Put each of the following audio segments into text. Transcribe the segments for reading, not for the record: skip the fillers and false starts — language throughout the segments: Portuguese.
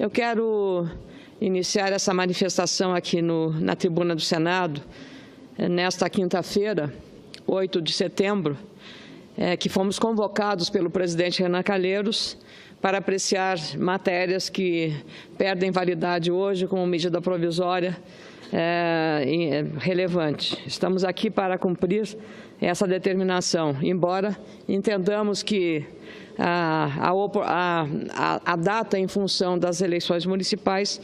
Eu quero iniciar essa manifestação aqui na tribuna do Senado, nesta quinta-feira, 8 de setembro, que fomos convocados pelo presidente Renan Calheiros para apreciar matérias que perdem validade hoje como medida provisória relevante. Estamos aqui para cumprir essa determinação, embora entendamos que a data em função das eleições municipais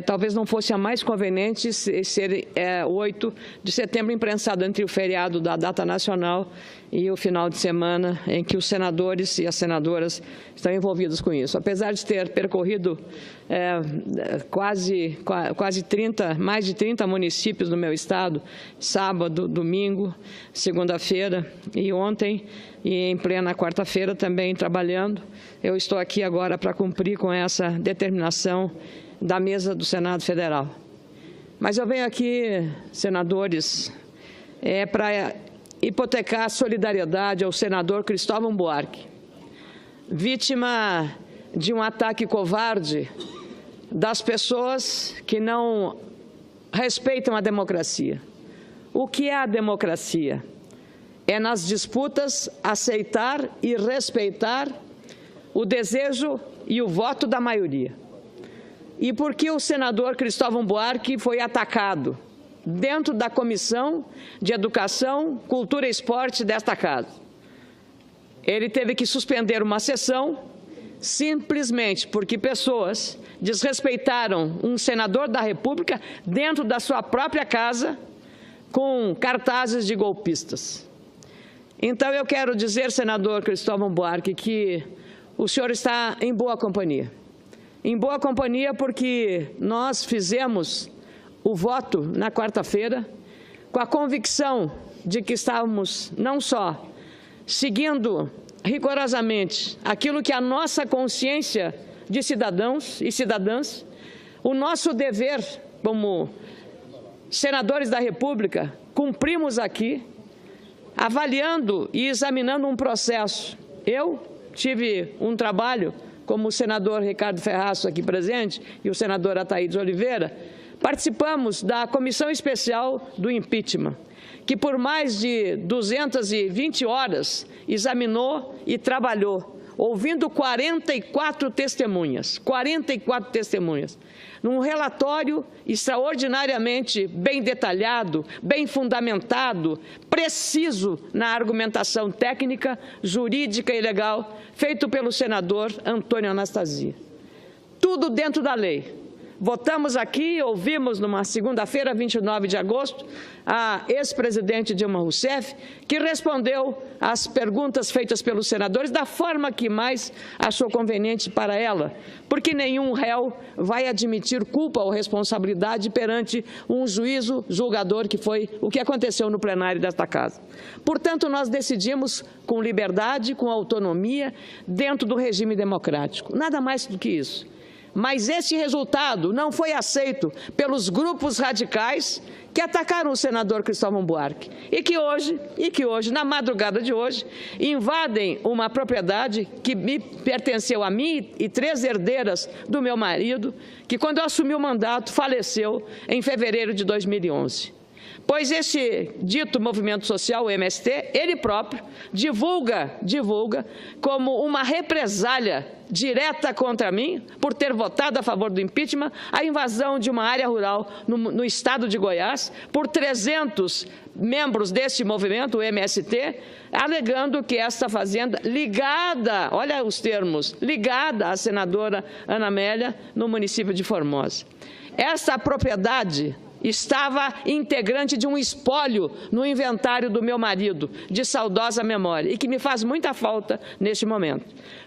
talvez não fosse a mais conveniente ser 8 de setembro, imprensado entre o feriado da data nacional e o final de semana em que os senadores e as senadoras estão envolvidos com isso. Apesar de ter percorrido mais de 30 municípios do meu estado, sábado, domingo, segunda-feira e ontem, e em plena quarta-feira também trabalhando, eu estou aqui agora para cumprir com essa determinação da mesa do Senado Federal. Mas eu venho aqui, senadores, para hipotecar a solidariedade ao senador Cristóvão Buarque, vítima de um ataque covarde das pessoas que não respeitam a democracia. O que é a democracia? É nas disputas aceitar e respeitar o desejo e o voto da maioria. E por que o senador Cristóvão Buarque foi atacado dentro da Comissão de Educação, Cultura e Esporte desta Casa? Ele teve que suspender uma sessão simplesmente porque pessoas desrespeitaram um senador da República dentro da sua própria casa com cartazes de golpistas. Então, eu quero dizer, senador Cristóvão Buarque, que o senhor está em boa companhia. Em boa companhia porque nós fizemos o voto na quarta-feira com a convicção de que estávamos não só seguindo rigorosamente aquilo que a nossa consciência de cidadãos e cidadãs, o nosso dever como senadores da República, cumprimos aqui, avaliando e examinando um processo. Eu tive um trabalho, como o senador Ricardo Ferraço aqui presente e o senador Ataídes Oliveira, participamos da Comissão Especial do Impeachment, que por mais de 220 horas examinou e trabalhou, ouvindo 44 testemunhas, num relatório extraordinariamente bem detalhado, bem fundamentado, preciso na argumentação técnica, jurídica e legal, feito pelo senador Antônio Anastasia. Tudo dentro da lei. Votamos aqui, ouvimos numa segunda-feira, 29 de agosto, a ex-presidente Dilma Rousseff, que respondeu às perguntas feitas pelos senadores da forma que mais achou conveniente para ela, porque nenhum réu vai admitir culpa ou responsabilidade perante um juízo julgador, que foi o que aconteceu no plenário desta Casa. Portanto, nós decidimos com liberdade, com autonomia, dentro do regime democrático. Nada mais do que isso. Mas esse resultado não foi aceito pelos grupos radicais que atacaram o senador Cristóvão Buarque e que hoje, na madrugada de hoje, invadem uma propriedade que me pertenceu a mim e 3 herdeiras do meu marido, que quando eu assumi o mandato faleceu em fevereiro de 2011. Pois esse dito movimento social, o MST, ele próprio divulga como uma represália direta contra mim, por ter votado a favor do impeachment, a invasão de uma área rural no estado de Goiás, por 300 membros desse movimento, o MST, alegando que esta fazenda ligada, olha os termos, ligada à senadora Ana Amélia, no município de Formosa. Essa propriedade estava integrante de um espólio no inventário do meu marido, de saudosa memória, e que me faz muita falta neste momento.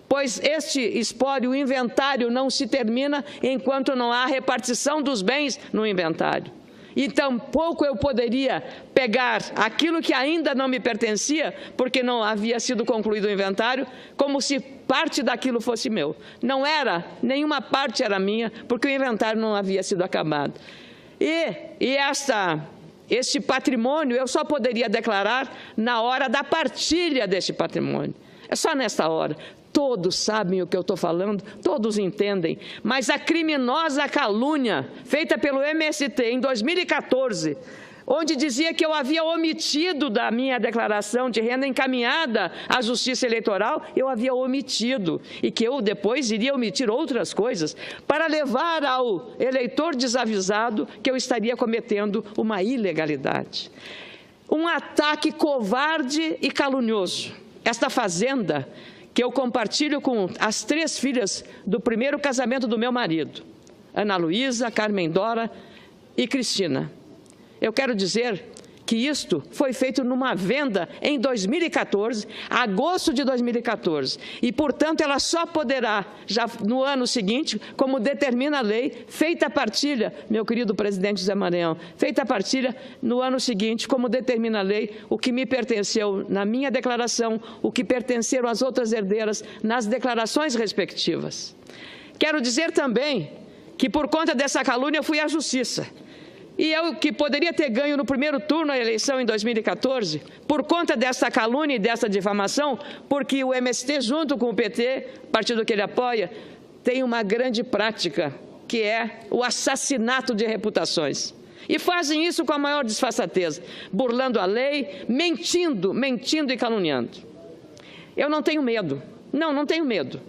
Pois este espólio, o inventário, não se termina enquanto não há repartição dos bens no inventário. E tampouco eu poderia pegar aquilo que ainda não me pertencia, porque não havia sido concluído o inventário, como se parte daquilo fosse meu. Não era, nenhuma parte era minha, porque o inventário não havia sido acabado. Este patrimônio eu só poderia declarar na hora da partilha deste patrimônio. É só nesta hora. Todos sabem o que eu estou falando, todos entendem, mas a criminosa calúnia feita pelo MST em 2014, onde dizia que eu havia omitido da minha declaração de renda encaminhada à Justiça Eleitoral, eu havia omitido, e que eu depois iria omitir outras coisas, para levar ao eleitor desavisado que eu estaria cometendo uma ilegalidade. Um ataque covarde e calunioso. Esta fazenda que eu compartilho com as 3 filhas do primeiro casamento do meu marido, Ana Luísa, Carmen Dora e Cristina. Eu quero dizer que isto foi feito numa venda em 2014, agosto de 2014, e, portanto, ela só poderá, já no ano seguinte, como determina a lei, feita a partilha, meu querido presidente José Maranhão, feita a partilha no ano seguinte, como determina a lei, o que me pertenceu na minha declaração, o que pertenceram às outras herdeiras nas declarações respectivas. Quero dizer também que, por conta dessa calúnia, eu fui à Justiça. E eu, que poderia ter ganho no primeiro turno a eleição em 2014, por conta dessa calúnia e dessa difamação, porque o MST, junto com o PT, partido que ele apoia, tem uma grande prática, que é o assassinato de reputações. E fazem isso com a maior disfarçatez, burlando a lei, mentindo e caluniando. Eu não tenho medo. Não tenho medo.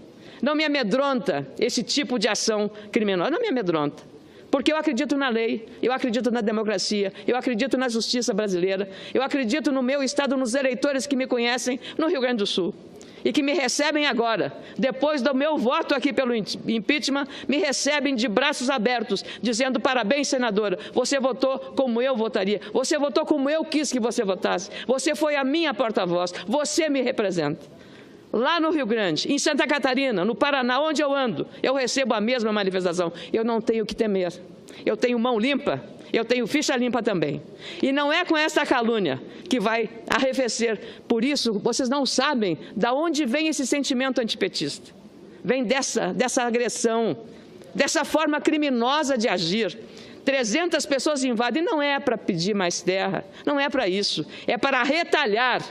Não me amedronta esse tipo de ação criminosa. Não me amedronta. Porque eu acredito na lei, eu acredito na democracia, eu acredito na justiça brasileira, eu acredito no meu Estado, nos eleitores que me conhecem no Rio Grande do Sul e que me recebem agora, depois do meu voto aqui pelo impeachment, me recebem de braços abertos, dizendo: parabéns, senadora, você votou como eu votaria, você votou como eu quis que você votasse, você foi a minha porta-voz, você me representa. Lá no Rio Grande, em Santa Catarina, no Paraná, onde eu ando, eu recebo a mesma manifestação. Eu não tenho o que temer. Eu tenho mão limpa, eu tenho ficha limpa também. E não é com essa calúnia que vai arrefecer. Por isso, vocês não sabem de onde vem esse sentimento antipetista. Vem dessa agressão, dessa forma criminosa de agir. 300 pessoas invadem, não é para pedir mais terra, não é para isso, é para retalhar,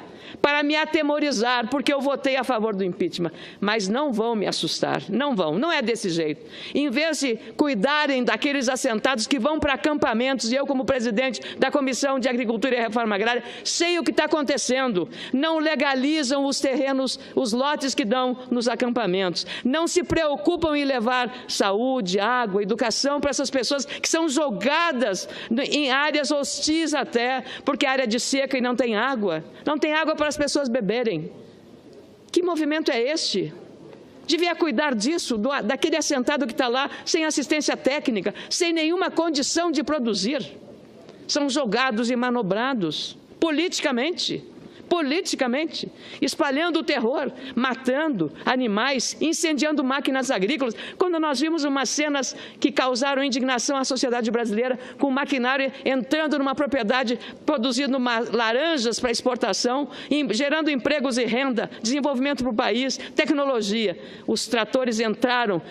para me atemorizar, porque eu votei a favor do impeachment. Mas não vão me assustar, não é desse jeito. Em vez de cuidarem daqueles assentados que vão para acampamentos, e eu, como presidente da Comissão de Agricultura e Reforma Agrária, sei o que está acontecendo. Não legalizam os terrenos, os lotes que dão nos acampamentos. Não se preocupam em levar saúde, água, educação para essas pessoas que são jogadas em áreas hostis até, porque é área de seca e não tem água para as pessoas beberem. Que movimento é este? Devia cuidar disso, daquele assentado que está lá, sem assistência técnica, sem nenhuma condição de produzir. São jogados e manobrados politicamente, espalhando o terror, matando animais, incendiando máquinas agrícolas. Quando nós vimos umas cenas que causaram indignação à sociedade brasileira, com maquinário entrando numa propriedade, produzindo laranjas para exportação, gerando empregos e renda, desenvolvimento para o país, tecnologia. Os tratores entraram,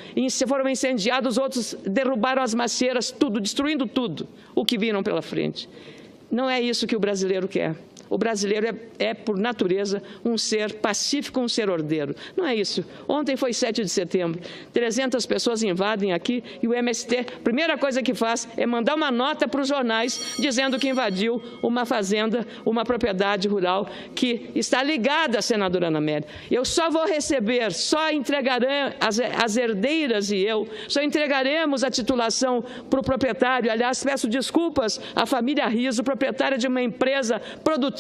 foram incendiados, outros derrubaram as macieiras, tudo, destruindo tudo o que viram pela frente. Não é isso que o brasileiro quer. O brasileiro é, por natureza, um ser pacífico, um ser ordeiro. Não é isso. Ontem foi 7 de setembro. 300 pessoas invadem aqui e o MST, a primeira coisa que faz é mandar uma nota para os jornais dizendo que invadiu uma fazenda, uma propriedade rural que está ligada à senadora Ana Amélia. Eu só vou receber, só entregarão as herdeiras e eu, só entregaremos a titulação para o proprietário. Aliás, peço desculpas à família Riso, proprietária de uma empresa produtiva,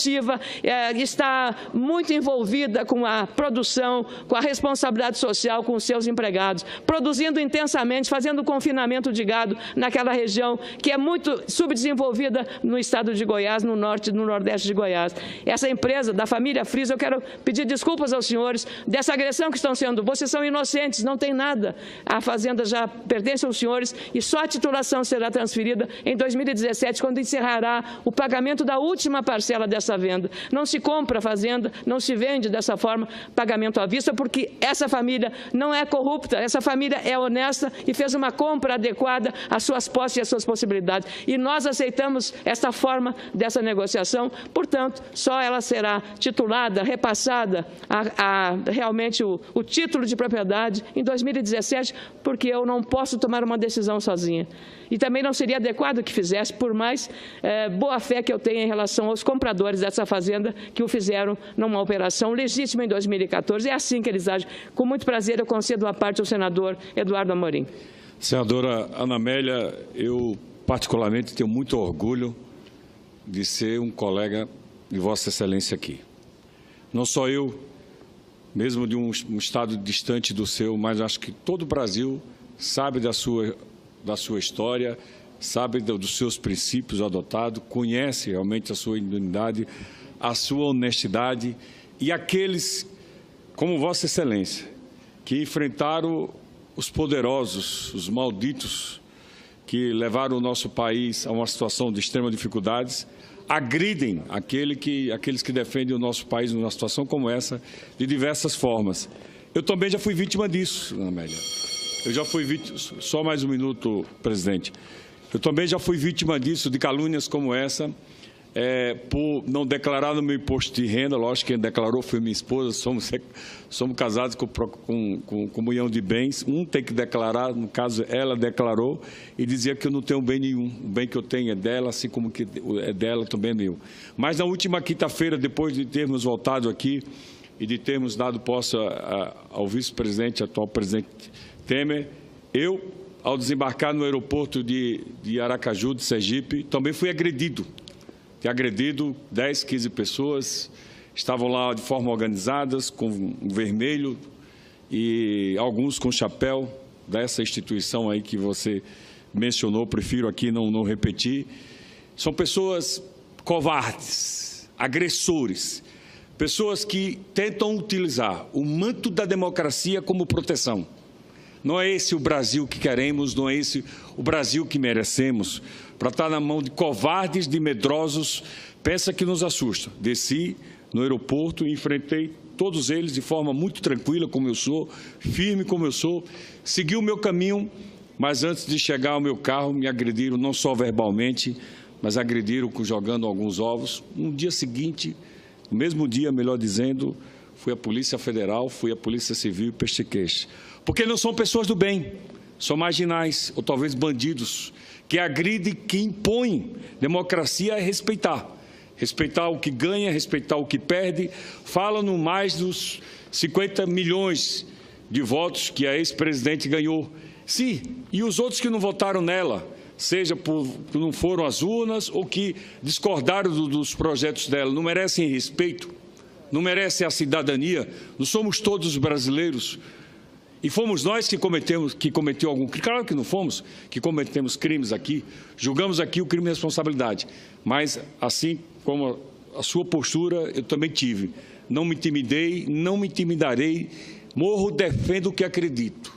está muito envolvida com a produção, com a responsabilidade social, com os seus empregados, produzindo intensamente, fazendo confinamento de gado naquela região que é muito subdesenvolvida no estado de Goiás, no norte e no nordeste de Goiás. Essa empresa da família Friso, eu quero pedir desculpas aos senhores dessa agressão que estão sendo. Vocês são inocentes, não tem nada. A fazenda já pertence aos senhores e só a titulação será transferida em 2017, quando encerrará o pagamento da última parcela dessa essa venda. Não se compra a fazenda, não se vende dessa forma, pagamento à vista, porque essa família não é corrupta, essa família é honesta e fez uma compra adequada às suas posses e às suas possibilidades. E nós aceitamos essa forma dessa negociação, portanto, só ela será titulada, repassada realmente o título de propriedade em 2017, porque eu não posso tomar uma decisão sozinha. E também não seria adequado que fizesse, por mais boa-fé que eu tenha em relação aos compradores dessa fazenda que o fizeram numa operação legítima em 2014. É assim que eles agem. Com muito prazer, eu concedo a parte ao senador Eduardo Amorim. Senadora Ana Amélia, eu particularmente tenho muito orgulho de ser um colega de Vossa Excelência aqui. Não só eu, mesmo de um estado distante do seu, mas acho que todo o Brasil sabe da sua história, sabe dos seus princípios adotados, conhece realmente a sua idoneidade, a sua honestidade e aqueles, como Vossa Excelência, que enfrentaram os poderosos, os malditos, que levaram o nosso país a uma situação de extrema dificuldades, agridem aqueles que defendem o nosso país numa situação como essa, de diversas formas. Eu também já fui vítima disso, Ana Amélia. Eu já fui vítima, só mais um minuto, presidente. Eu também já fui vítima disso, de calúnias como essa, por não declarar no meu imposto de renda. Lógico que quem declarou foi minha esposa, somos casados com comunhão de bens. Um tem que declarar, no caso ela declarou, e dizia que eu não tenho bem nenhum. O bem que eu tenho é dela, assim como que é dela também é meu. Mas na última quinta-feira, depois de termos voltado aqui e de termos dado posse ao vice-presidente, atual presidente Temer, eu, ao desembarcar no aeroporto de Aracaju, de Sergipe, também fui agredido. Fui agredido, 10, 15 pessoas, estavam lá de forma organizada, com um vermelho, e alguns com chapéu dessa instituição aí que você mencionou, prefiro aqui não repetir. São pessoas covardes, agressores, pessoas que tentam utilizar o manto da democracia como proteção. Não é esse o Brasil que queremos, não é esse o Brasil que merecemos, para estar na mão de covardes, de medrosos. Pensa que nos assusta. Desci no aeroporto e enfrentei todos eles de forma muito tranquila, como eu sou, firme como eu sou, segui o meu caminho, mas antes de chegar ao meu carro, me agrediram não só verbalmente, mas agrediram jogando alguns ovos. No dia seguinte, no mesmo dia, melhor dizendo, fui a Polícia Federal, fui a Polícia Civil e prestiquei. Porque não são pessoas do bem, são marginais, ou talvez bandidos, que agridem, que impõem. Democracia é respeitar. Respeitar o que ganha, respeitar o que perde. Falam no mais dos 50 milhões de votos que a ex-presidente ganhou. Sim, e os outros que não votaram nela, seja que não foram às urnas ou que discordaram dos projetos dela, não merecem respeito, não merecem a cidadania. Não somos todos brasileiros. E fomos nós que cometeu algum crime. Claro que não fomos, que cometemos crimes aqui, julgamos aqui o crime de responsabilidade. Mas, assim como a sua postura, eu também tive. Não me intimidei, não me intimidarei, morro, defendo o que acredito.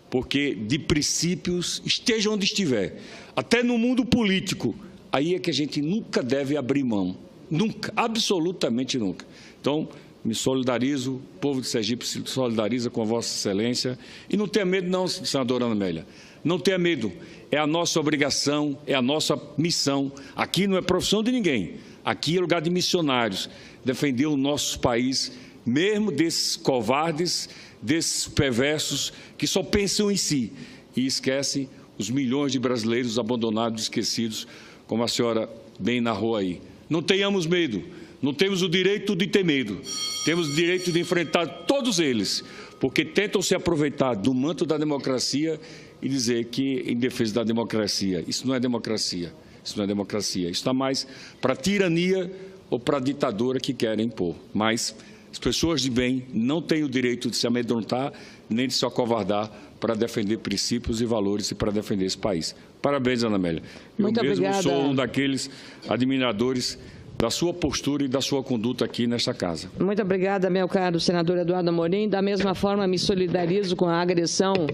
Porque de princípios, esteja onde estiver, até no mundo político, aí é que a gente nunca deve abrir mão. Nunca, absolutamente nunca. Então, me solidarizo, o povo de Sergipe se solidariza com a Vossa Excelência. E não tenha medo não, senadora Ana Amélia. Não tenha medo. É a nossa obrigação, é a nossa missão. Aqui não é profissão de ninguém. Aqui é lugar de missionários. Defender o nosso país, mesmo desses covardes, desses perversos que só pensam em si e esquecem os milhões de brasileiros abandonados, esquecidos, como a senhora bem narrou aí. Não tenhamos medo. Não temos o direito de ter medo, temos o direito de enfrentar todos eles, porque tentam se aproveitar do manto da democracia e dizer que em defesa da democracia. Isso não é democracia, isso não é democracia. Isso está mais para a tirania ou para a ditadura que querem impor. Mas as pessoas de bem não têm o direito de se amedrontar nem de se acovardar para defender princípios e valores e para defender esse país. Parabéns, Ana Amélia. Muito obrigada. Eu mesmo sou um daqueles admiradores da sua postura e da sua conduta aqui nesta casa. Muito obrigada, meu caro senador Eduardo Amorim. Da mesma forma, me solidarizo com a agressão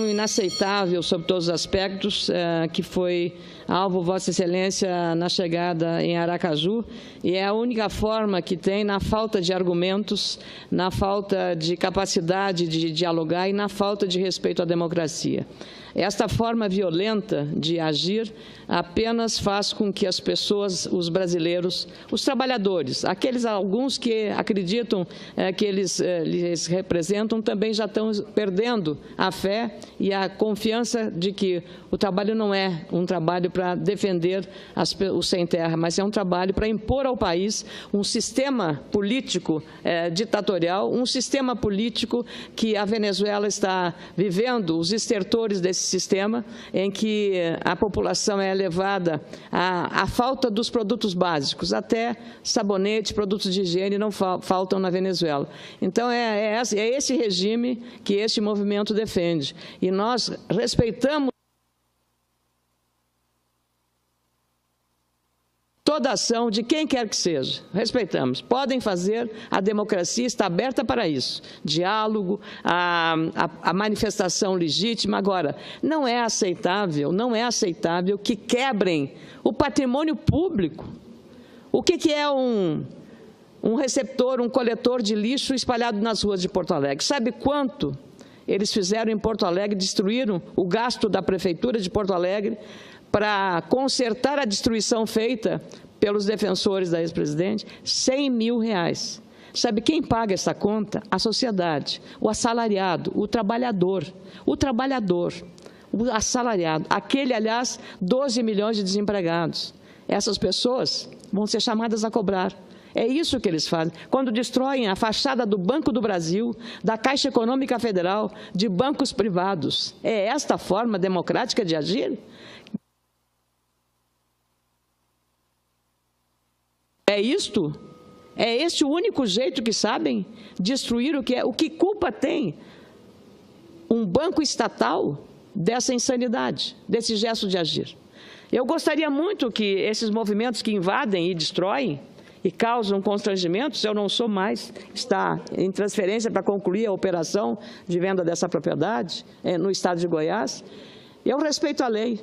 inaceitável sob todos os aspectos, que foi alvo Vossa Excelência na chegada em Aracaju, e é a única forma que tem, na falta de argumentos, na falta de capacidade de dialogar e na falta de respeito à democracia. Esta forma violenta de agir apenas faz com que as pessoas, os brasileiros, os trabalhadores, alguns que acreditam que eles representam, também já estão perdendo a fé e a confiança de que o trabalho não é um trabalho para defender os sem terra, mas é um trabalho para impor ao país um sistema político ditatorial, um sistema político que a Venezuela está vivendo, os estertores desse sistema, em que a população é levada à falta dos produtos básicos, até sabonete, produtos de higiene não faltam na Venezuela. Então, é esse regime que este movimento defende. E nós respeitamos toda ação de quem quer que seja, respeitamos. Podem fazer, a democracia está aberta para isso. Diálogo, a manifestação legítima. Agora, não é aceitável que quebrem o patrimônio público. O que é um receptor, um coletor de lixo espalhado nas ruas de Porto Alegre? Sabe quanto eles fizeram em Porto Alegre, destruíram o gasto da Prefeitura de Porto Alegre para consertar a destruição feita pelos defensores da ex-presidente? R$100 mil. Sabe quem paga essa conta? A sociedade, o assalariado, o trabalhador, o assalariado. Aquele, aliás, 12 milhões de desempregados. Essas pessoas vão ser chamadas a cobrar. É isso que eles fazem. Quando destroem a fachada do Banco do Brasil, da Caixa Econômica Federal, de bancos privados. É esta forma democrática de agir? É isto? É este o único jeito que sabem destruir o que é? O que culpa tem um banco estatal dessa insanidade, desse gesto de agir? Eu gostaria muito que esses movimentos que invadem e destroem e causam constrangimentos, eu não sou mais, está em transferência para concluir a operação de venda dessa propriedade no estado de Goiás. Eu respeito a lei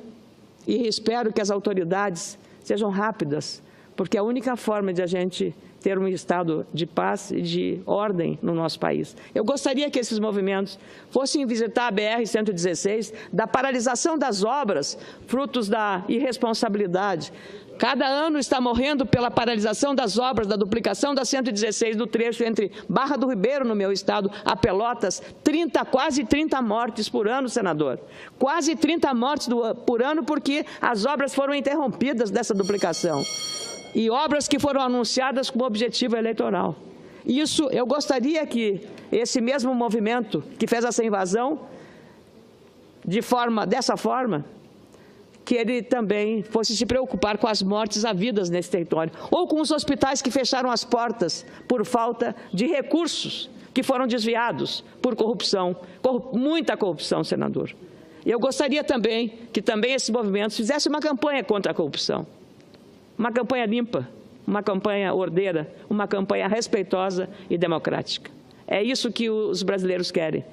e espero que as autoridades sejam rápidas, porque é a única forma de a gente ter um estado de paz e de ordem no nosso país. Eu gostaria que esses movimentos fossem visitar a BR-116, da paralisação das obras, frutos da irresponsabilidade. Cada ano está morrendo pela paralisação das obras, da duplicação da 116 do trecho entre Barra do Ribeiro, no meu estado, a Pelotas, quase 30 mortes por ano, senador. Quase 30 mortes por ano porque as obras foram interrompidas dessa duplicação. E obras que foram anunciadas com objetivo eleitoral. Isso, eu gostaria que esse mesmo movimento que fez essa invasão, dessa forma, que ele também fosse se preocupar com as mortes havidas nesse território, ou com os hospitais que fecharam as portas por falta de recursos, que foram desviados por corrupção, muita corrupção, senador. E eu gostaria também que esses movimentos fizessem uma campanha contra a corrupção. Uma campanha limpa, uma campanha ordeira, uma campanha respeitosa e democrática. É isso que os brasileiros querem,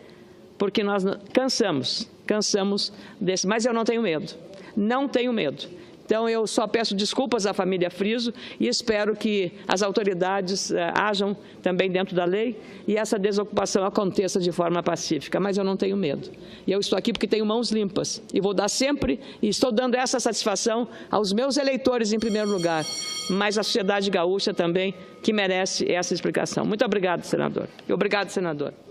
porque nós cansamos desse, mas eu não tenho medo, não tenho medo. Então, eu só peço desculpas à família Friso e espero que as autoridades ajam também dentro da lei e essa desocupação aconteça de forma pacífica, mas eu não tenho medo. E eu estou aqui porque tenho mãos limpas e vou dar sempre, e estou dando essa satisfação aos meus eleitores em primeiro lugar, mas à sociedade gaúcha também, que merece essa explicação. Muito obrigado, senador. Obrigado, senador.